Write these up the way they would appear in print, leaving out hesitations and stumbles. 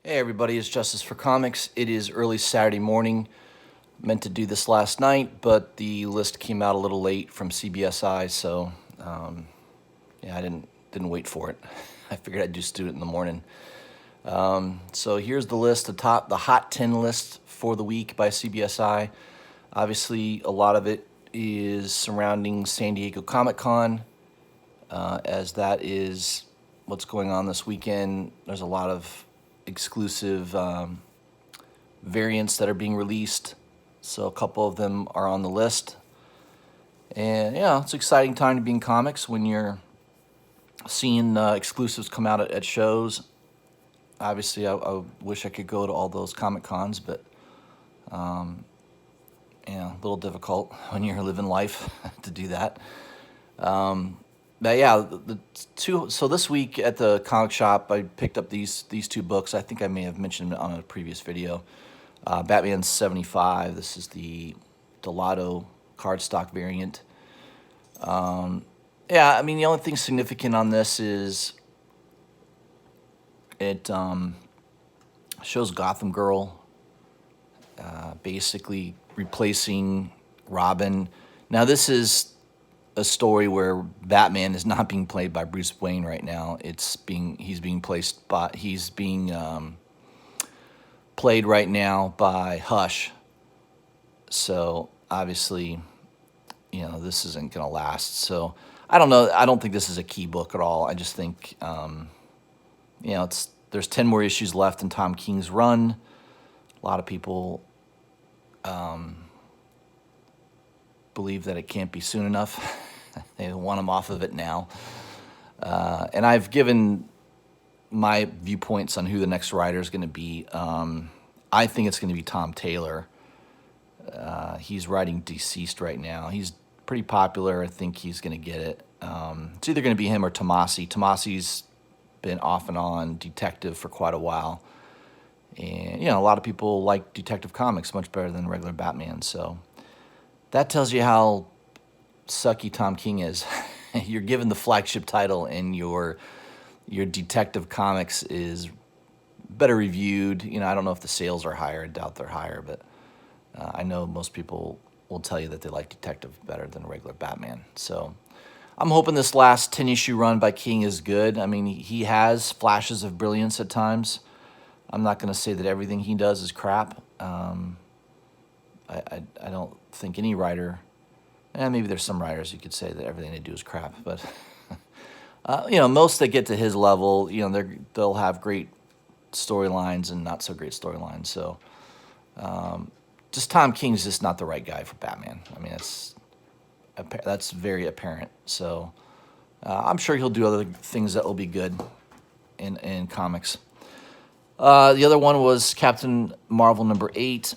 Hey everybody, it's Justice for Comics. It is early Saturday morning. Meant to do this last night, but the list came out a little late from CBSI, so yeah, I didn't wait for it. I figured I'd just do it in the morning. So here's the list, the Hot 10 list for the week by CBSI. Obviously, a lot of it is surrounding San Diego Comic-Con, as that is what's going on this weekend. There's a lot of exclusive variants that are being released. So a couple of them are on the list. And yeah, it's an exciting time to be in comics when you're seeing exclusives come out at shows. Obviously, I wish I could go to all those Comic Cons, but yeah, a little difficult when you're living life to do that. But yeah, the two. So this week at the comic shop, I picked up these two books. I think I may have mentioned it on a previous video. Batman 75. This is the Delato cardstock variant. Yeah, I mean the only thing significant on this is it shows Gotham Girl basically replacing Robin. Now this is a story where Batman is not being played by Bruce Wayne right now. He's being played right now by Hush. So obviously, this isn't going to last. So I don't know. I don't think this is a key book at all. I just think, there's 10 more issues left in Tom King's run. A lot of people believe that it can't be soon enough. They want him off of it now. And I've given my viewpoints on who the next writer is going to be. I think it's going to be Tom Taylor. He's writing Deceased right now. He's pretty popular. I think he's going to get it. It's either going to be him or Tomasi. Tomasi's been off and on detective for quite a while. And, a lot of people like Detective Comics much better than regular Batman. So that tells you how sucky Tom King is. You're given the flagship title and your Detective Comics is better reviewed. I don't know if the sales are higher. I doubt they're higher, but I know most people will tell you that they like Detective better than regular Batman. So I'm hoping this last 10-issue run by King is good. I mean, he has flashes of brilliance at times. I'm not going to say that everything he does is crap. I don't think any writer, maybe there's some writers you could say that everything they do is crap, but most that get to his level, they'll have great storylines and not so great storylines. So just Tom King's just not the right guy for Batman. I mean, that's very apparent. So I'm sure he'll do other things that will be good in comics. The other one was Captain Marvel #8.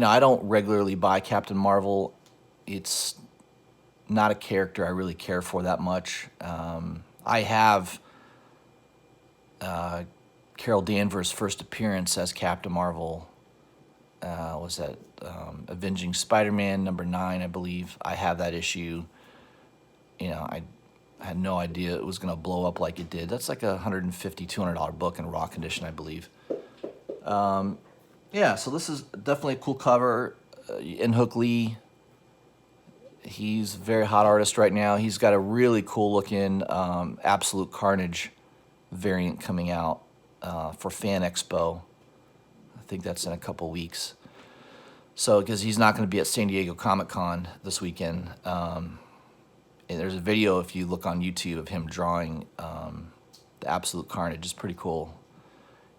I don't regularly buy Captain Marvel. It's not a character I really care for that much. I have Carol Danvers' first appearance as Captain Marvel. Was that Avenging Spider-Man #9, I believe. I have that issue. I had no idea it was going to blow up like it did. That's like a $150, $200 book in raw condition, I believe. Yeah, so this is definitely a cool cover. Hook Lee, he's a very hot artist right now. He's got a really cool looking Absolute Carnage variant coming out for Fan Expo. I think that's in a couple weeks. So, because he's not going to be at San Diego Comic-Con this weekend. And there's a video, if you look on YouTube, of him drawing the Absolute Carnage. It's pretty cool.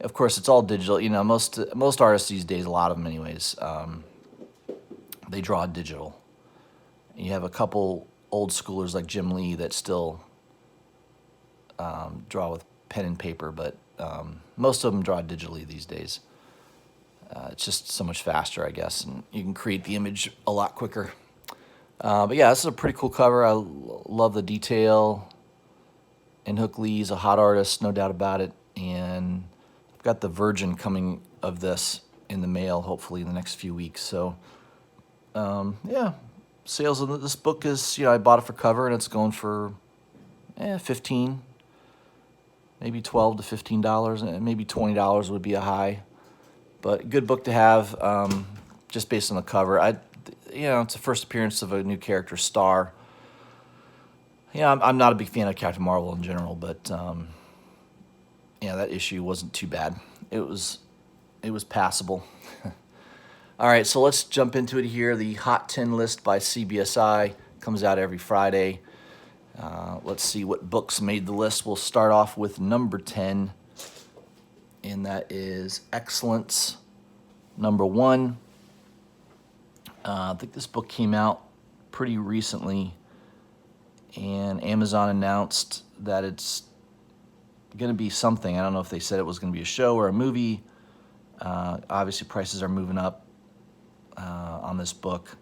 Of course, it's all digital. Most artists these days, a lot of them anyways, they draw digital. You have a couple old schoolers like Jim Lee that still draw with pen and paper, but most of them draw digitally these days. It's just so much faster, I guess, and you can create the image a lot quicker. But yeah, this is a pretty cool cover. I love the detail. Hook Lee's a hot artist, no doubt about it. And I've got the Virgin coming of this in the mail, hopefully in the next few weeks. So, yeah, sales of this book is, I bought it for cover, and it's going for $15. maybe $12 to $15, and maybe $20 would be a high. But good book to have, just based on the cover. It's the first appearance of a new character, Star. I'm not a big fan of Captain Marvel in general, but that issue wasn't too bad. It was passable. All right, so let's jump into it here. The Hot 10 list by CBSI comes out every Friday. Let's see what books made the list. We'll start off with number 10, and that is Excellence, number 1. I think this book came out pretty recently, and Amazon announced that it's going to be something. I don't know if they said it was going to be a show or a movie. Obviously, prices are moving up on this book.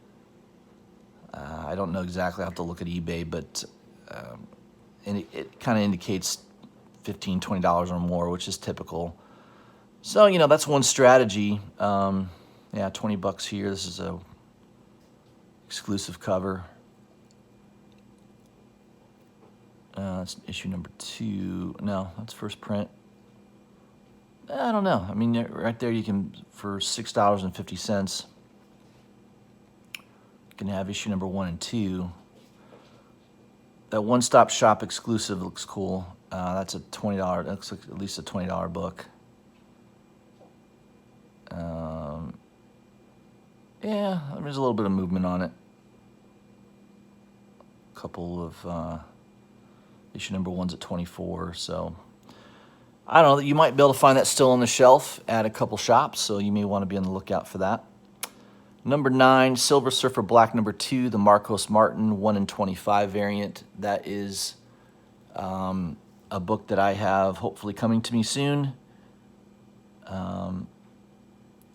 I don't know exactly. I have to look at eBay, but and it kind of indicates $15, $20 or more, which is typical. So, that's one strategy. $20 here. This is a exclusive cover. That's issue number 2. No, that's first print. I don't know. I mean, right there you can, for $6.50, you can have issue number 1 and 2. That one-stop shop exclusive looks cool. That's a $20. That looks like at least a $20 book. There's a little bit of movement on it. A couple of issue number 1's at $24. So I don't know. You might be able to find that still on the shelf at a couple shops. So you may want to be on the lookout for that. Number 9, Silver Surfer Black number 2, the Marcos Martin 1 in 25 variant. That is a book that I have hopefully coming to me soon. I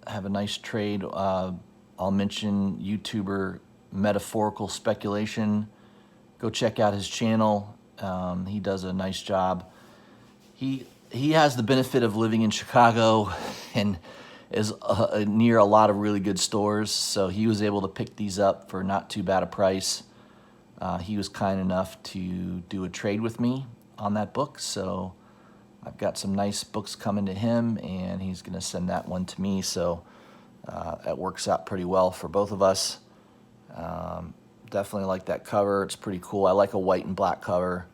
have a nice trade. I'll mention YouTuber Metaphorical Speculation. Go check out his channel. He does a nice job. He has the benefit of living in Chicago and is near a lot of really good stores, so he was able to pick these up for not too bad a price. He was kind enough to do a trade with me on that book, so I've got some nice books coming to him, and he's going to send that one to me, so that works out pretty well for both of us. Definitely like that cover. It's pretty cool. I like a white and black cover,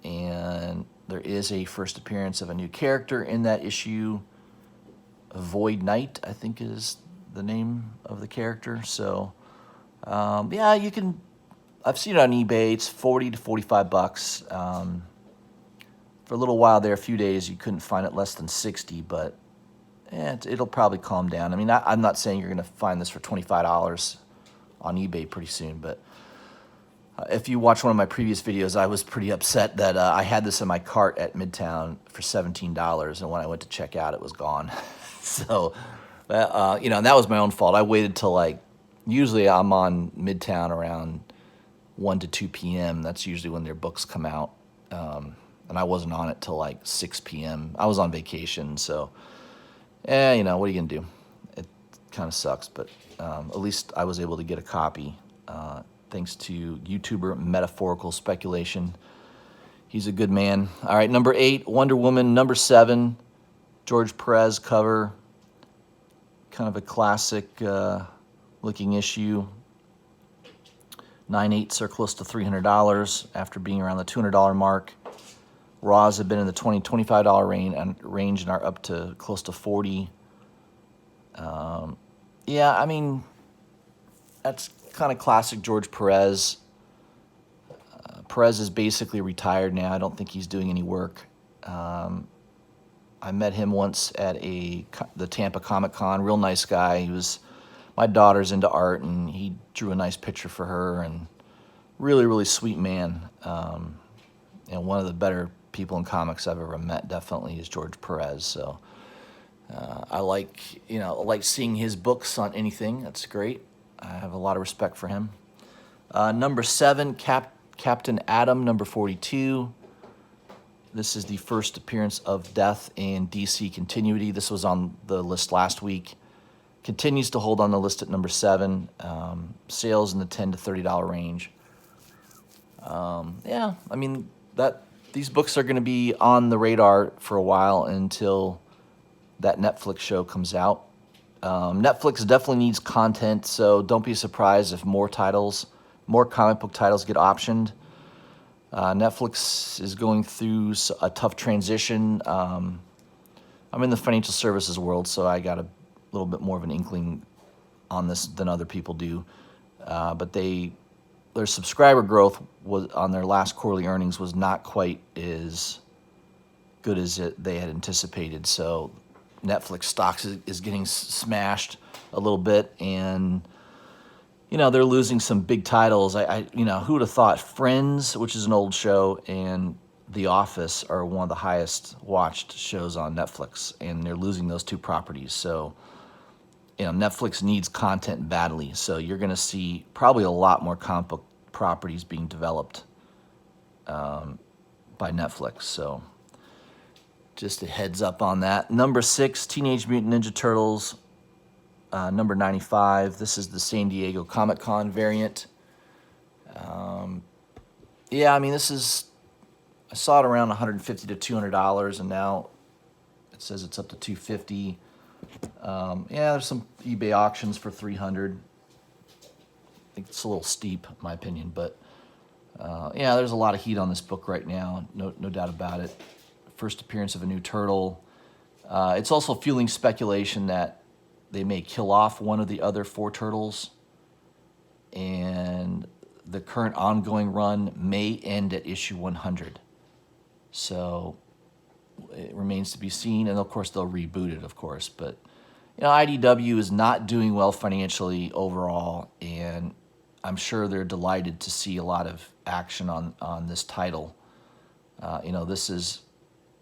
and there is a first appearance of a new character in that issue. Void Knight, I think, is the name of the character. So, you can. I've seen it on eBay. It's $40 to $45. For a little while there, a few days, you couldn't find it less than $60, but it'll probably calm down. I mean, I'm not saying you're going to find this for $25 on eBay pretty soon, but if you watch one of my previous videos, I was pretty upset that I had this in my cart at Midtown for $17, and when I went to check out, it was gone. So, and that was my own fault. I waited till usually I'm on Midtown around 1 to 2 p.m. That's usually when their books come out, and I wasn't on it till 6 p.m. I was on vacation, so, what are you going to do? It kind of sucks, but at least I was able to get a copy. Thanks to YouTuber Metaphorical Speculation. He's a good man. All right, number 8, Wonder Woman. Number 7, George Perez cover. Kind of a classic looking issue. 9/8 are close to $300 after being around the $200 mark. Raws have been in the $20, $25 range and are up to close to $40. I mean, that's kind of classic George Perez. Perez is basically retired now. I don't think he's doing any work. I met him once at the Tampa Comic Con. Real nice guy. My daughter's into art, and he drew a nice picture for her. And really, really sweet man. And one of the better people in comics I've ever met. Definitely is George Perez. So I like seeing his books on anything. That's great. I have a lot of respect for him. Number 7, Captain Atom, number 42. This is the first appearance of Death in DC continuity. This was on the list last week. Continues to hold on the list at number 7. Sales in the $10 to $30 range. I mean, that these books are going to be on the radar for a while until that Netflix show comes out. Netflix definitely needs content, so don't be surprised if more comic book titles get optioned. Netflix is going through a tough transition. I'm in the financial services world, so I got a little bit more of an inkling on this than other people do. But their subscriber growth was on their last quarterly earnings was not quite as good as they had anticipated. So Netflix stocks is getting smashed a little bit, and they're losing some big titles. Who would have thought Friends, which is an old show, and The Office are one of the highest watched shows on Netflix, and they're losing those two properties. So, Netflix needs content badly. So you're going to see probably a lot more comic book properties being developed by Netflix. So just a heads up on that. Number 6, Teenage Mutant Ninja Turtles. Number 95. This is the San Diego Comic-Con variant. Yeah, I mean, I saw it around $150 to $200, and now it says it's up to $250. Yeah, there's some eBay auctions for $300. I think it's a little steep, in my opinion, but yeah, there's a lot of heat on this book right now. No doubt about it. First appearance of a new turtle. It's also fueling speculation that they may kill off one of the other 4 turtles, and the current ongoing run may end at issue 100. So it remains to be seen, and of course they'll reboot it, of course. But IDW is not doing well financially overall, and I'm sure they're delighted to see a lot of action on this title. This is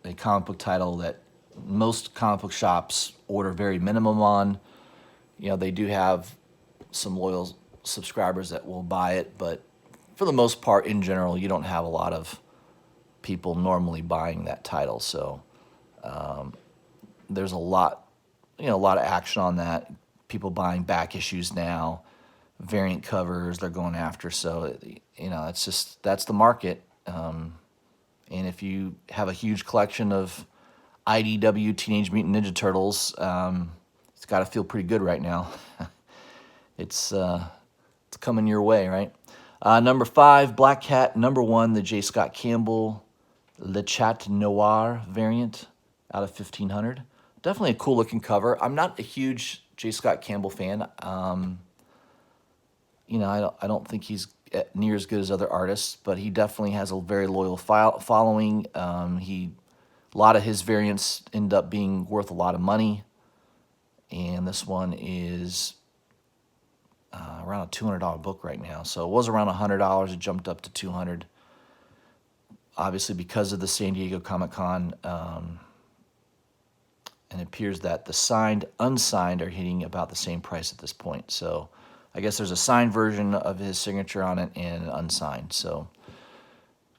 a comic book title that most comic book shops order very minimum on. They do have some loyal subscribers that will buy it, but for the most part, in general, you don't have a lot of people normally buying that title. So there's a lot of action on that. People buying back issues now, variant covers they're going after. So that's the market. And if you have a huge collection of IDW Teenage Mutant Ninja Turtles, it's got to feel pretty good right now. It's coming your way, right? Number 5, Black Cat. Number 1, the J. Scott Campbell Le Chat Noir variant out of 1500. Definitely a cool looking cover. I'm not a huge J. Scott Campbell fan. I don't think he's near as good as other artists, but he definitely has a very loyal following. A lot of his variants end up being worth a lot of money, and this one is around a $200 book right now. So it was around $100. It jumped up to $200. Obviously, because of the San Diego Comic-Con, and it appears that the signed, unsigned are hitting about the same price at this point. So I guess there's a signed version of his signature on it and an unsigned. So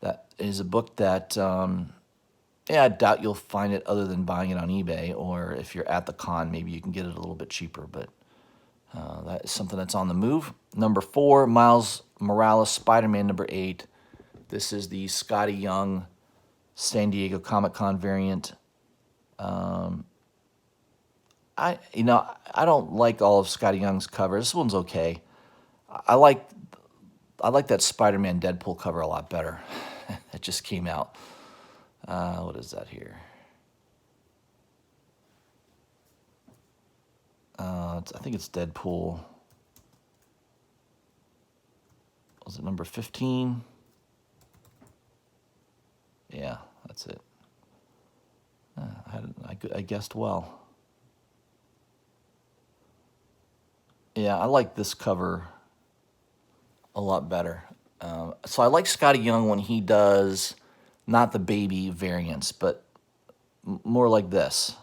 that is a book that, I doubt you'll find it other than buying it on eBay, or if you're at the con, maybe you can get it a little bit cheaper. But that is something that's on the move. Number 4, Miles Morales, Spider-Man number 8. This is the Scotty Young San Diego Comic-Con variant. I don't like all of Scotty Young's covers. This one's okay. I like that Spider-Man Deadpool cover a lot better. That just came out. What is that here? I think it's Deadpool. Was it number 15? Yeah, that's it. I guessed well. Yeah, I like this cover a lot better. So I like Scotty Young when he does not the baby variants, but more like this.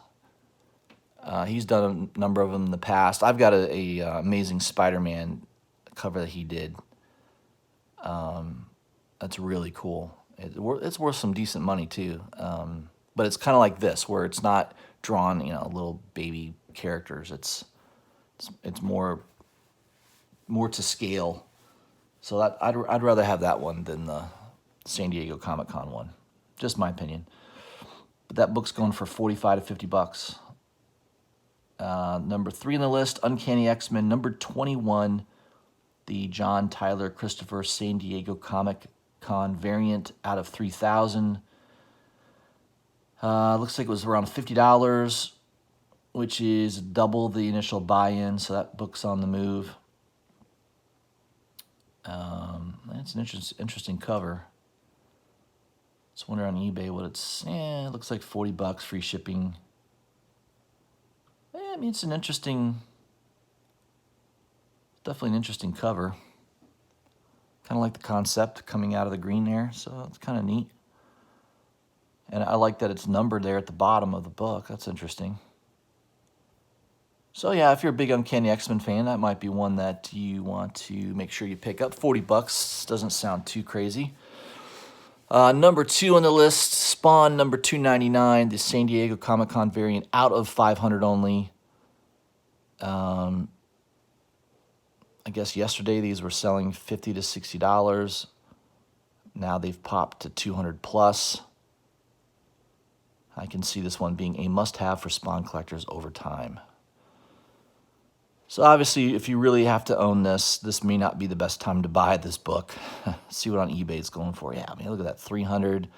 He's done a number of them in the past. I've got a Amazing Spider-Man cover that he did. That's really cool. It's worth some decent money too. But it's kind of like this, where it's not drawn, little baby characters. It's more to scale. So that I'd rather have that one than the San Diego Comic-Con one. Just my opinion. But that book's going for 45 to 50 bucks. Number 3 on the list, Uncanny X-Men. Number 21, the John Tyler Christopher San Diego Comic Con variant out of 3,000. Looks like it was around $50, which is double the initial buy-in, so that book's on the move. It's an interesting cover. Just wonder on eBay what it's. It looks like 40 bucks, free shipping. I mean, it's an interesting, definitely an interesting cover. Kind of like the concept coming out of the green there, so it's kind of neat. And I like that it's numbered there at the bottom of the book. That's interesting. So yeah, if you're a big Uncanny X-Men fan, that might be one that you want to make sure you pick up. 40 bucks doesn't sound too crazy. Number 2 on the list, Spawn number 299, the San Diego Comic-Con variant out of 500 only. I guess yesterday these were selling $50 to $60. Now they've popped to 200 plus. I can see this one being a must-have for Spawn collectors over time. So obviously, if you really have to own this, this may not be the best time to buy this book. See what on eBay it's going for. Yeah, I mean, look at that, $300,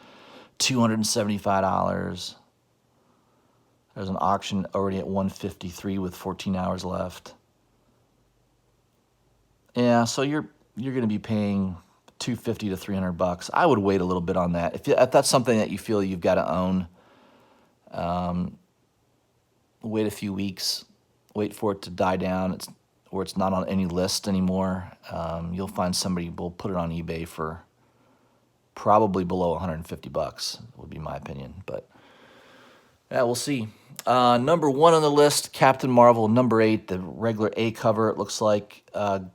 $275. There's an auction already at $153 with 14 hours left. Yeah, so you're going to be paying $250 to $300. I would wait a little bit on that. If that's something that you feel you've got to own, wait a few weeks. Wait for it to die down, or it's not on any list anymore. You'll find somebody will put it on eBay for probably below 150 bucks, would be my opinion. But yeah, we'll see. Number 1 on the list, Captain Marvel, number 8, the regular A cover, it looks like,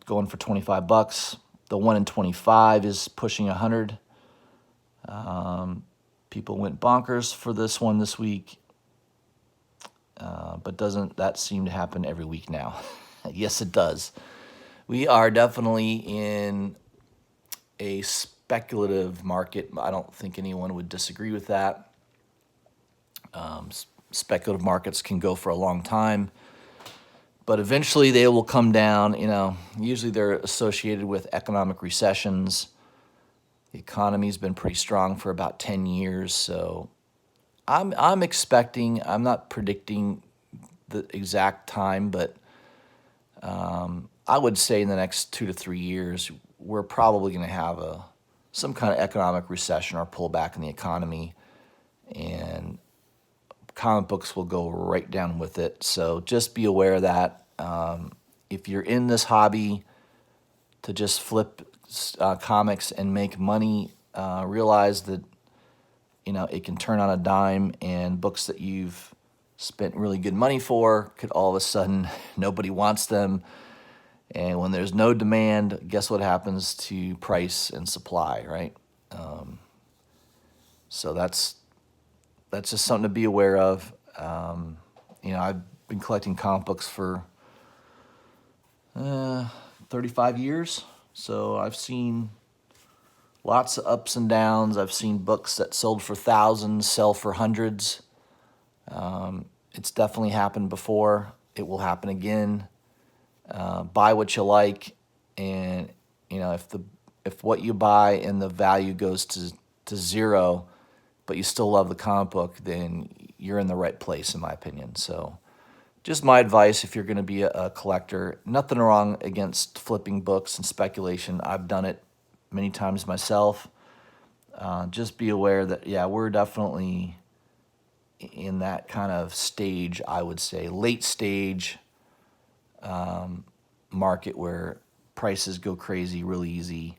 going for 25 bucks. The 1 in 25 is pushing 100. People went bonkers for this one this week. But doesn't that seem to happen every week now? Yes, it does. We are definitely in a speculative market. I don't think anyone would disagree with that. Speculative markets can go for a long time, but eventually they will come down. Usually they're associated with economic recessions. The economy's been pretty strong for about 10 years, so I'm expecting, I'm not predicting the exact time, but I would say in the next 2 to 3 years, we're probably going to have some kind of economic recession or pullback in the economy, and comic books will go right down with it. So just be aware of that. If you're in this hobby to just flip comics and make money, realize that it can turn on a dime, and books that you've spent really good money for could all of a sudden nobody wants them. And when there's no demand, guess what happens to price and supply, right? So that's just something to be aware of. I've been collecting comic books for 35 years, so I've seen lots of ups and downs. I've seen books that sold for thousands sell for hundreds. It's definitely happened before. It will happen again. Buy what you like, and if what you buy and the value goes to zero, but you still love the comic book, then you're in the right place, in my opinion. So just my advice, if you're going to be a collector, nothing wrong against flipping books and speculation. I've done it many times myself. Just be aware that, yeah, we're definitely in that kind of stage, I would say, late stage market where prices go crazy real easy.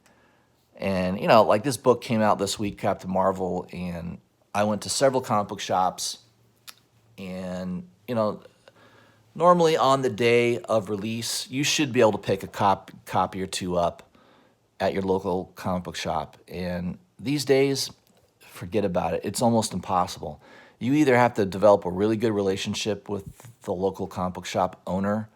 And, like this book came out this week, Captain Marvel, and I went to several comic book shops, and, normally on the day of release, you should be able to pick a copy or two up at your local comic book shop. And these days, forget about it. It's almost impossible. You either have to develop a really good relationship with the local comic book shop owner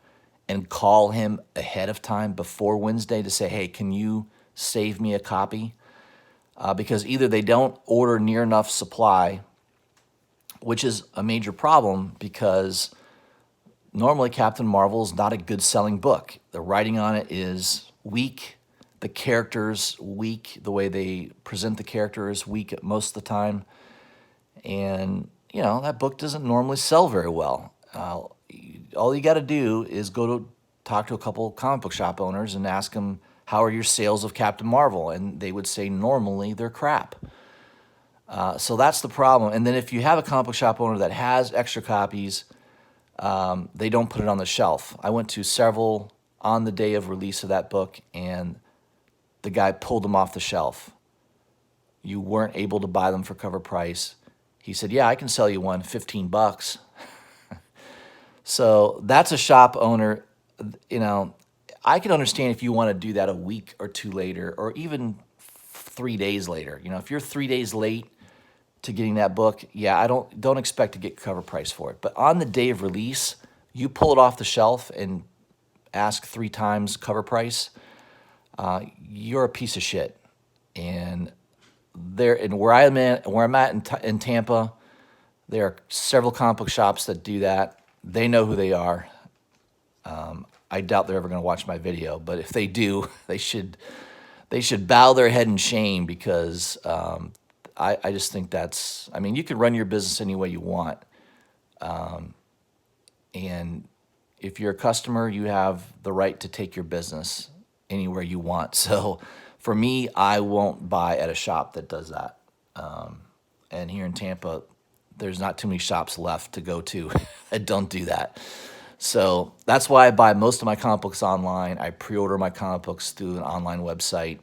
and call him ahead of time before Wednesday to say, hey, can you save me a copy? because either they don't order near enough supply, which is a major problem because normally Captain Marvel is not a good selling book. The writing on it is weak. The characters weak. The way they present the character is weak at most of the time. And, you know, that book doesn't normally sell very well. All you got to do is go to talk to a couple comic book shop owners and ask them, how are your sales of Captain Marvel? And they would say normally they're crap. So that's the problem. And then if you have a comic book shop owner that has extra copies, they don't put it on the shelf. I went to several on the day of release of that book, and the guy pulled them off the shelf. You weren't able to buy them for cover price. He said, yeah, I can sell you one, $15. So that's a shop owner, you know, I can understand if you want to do that a week or two later, or even 3 days later. You know, if you're 3 days late to getting that book, yeah, I don't expect to get cover price for it. But on the day of release, you pull it off the shelf and ask 3 times cover price, you're a piece of shit. And where I'm at in Tampa, there are several comic book shops that do that. They know who they are. I doubt they're ever going to watch my video, but if they do, they should bow their head in shame, because I just think that's, I mean, you can run your business any way you want. And if you're a customer, you have the right to take your business anywhere you want. So for me, I won't buy at a shop that does that. And here in Tampa, there's not too many shops left to go to that don't do that. So that's why I buy most of my comic books online. I pre-order my comic books through an online website.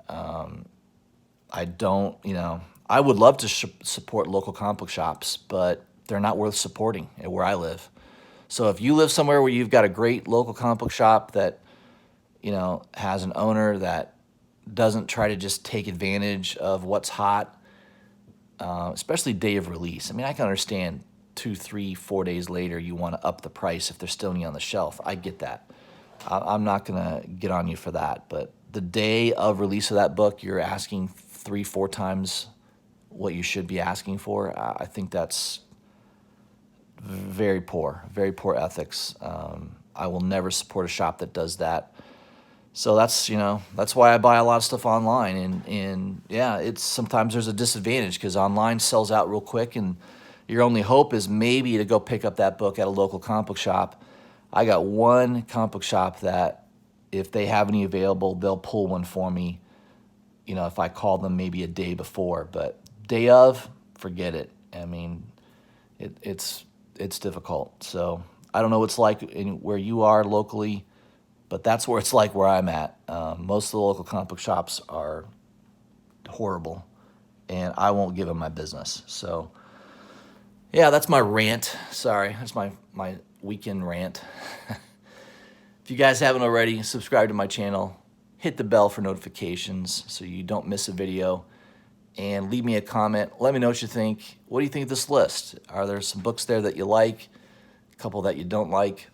I don't, you know, I would love to support local comic book shops, but they're not worth supporting where I live. So if you live somewhere where you've got a great local comic book shop that, you know, has an owner that doesn't try to just take advantage of what's hot, especially day of release. I mean, I can understand 2, 3, 4 days later you want to up the price if they're still on the shelf. I get that. I'm not going to get on you for that. But the day of release of that book, you're asking 3, 4 times what you should be asking for. I think that's very poor ethics. I will never support a shop that does that. So that's, you know, that's why I buy a lot of stuff online. And yeah, it's sometimes there's a disadvantage because online sells out real quick, and your only hope is maybe to go pick up that book at a local comic book shop. I got one comic book shop that if they have any available, they'll pull one for me, you know, if I call them maybe a day before. But day of, forget it. I mean, it's difficult. So I don't know what it's like where you are locally, but that's where it's like where I'm at. Most of the local comic book shops are horrible, and I won't give them my business. So yeah, that's my rant. Sorry, that's my weekend rant. If you guys haven't already, subscribe to my channel, hit the bell for notifications so you don't miss a video, and leave me a comment. Let me know what you think. What do you think of this list? Are there some books there that you like, a couple that you don't like?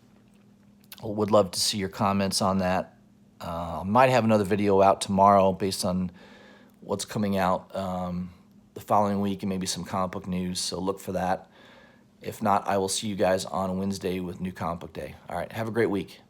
I would love to see your comments on that. I might have another video out tomorrow based on what's coming out the following week, and maybe some comic book news, so look for that. If not, I will see you guys on Wednesday with New Comic Book Day. All right, have a great week.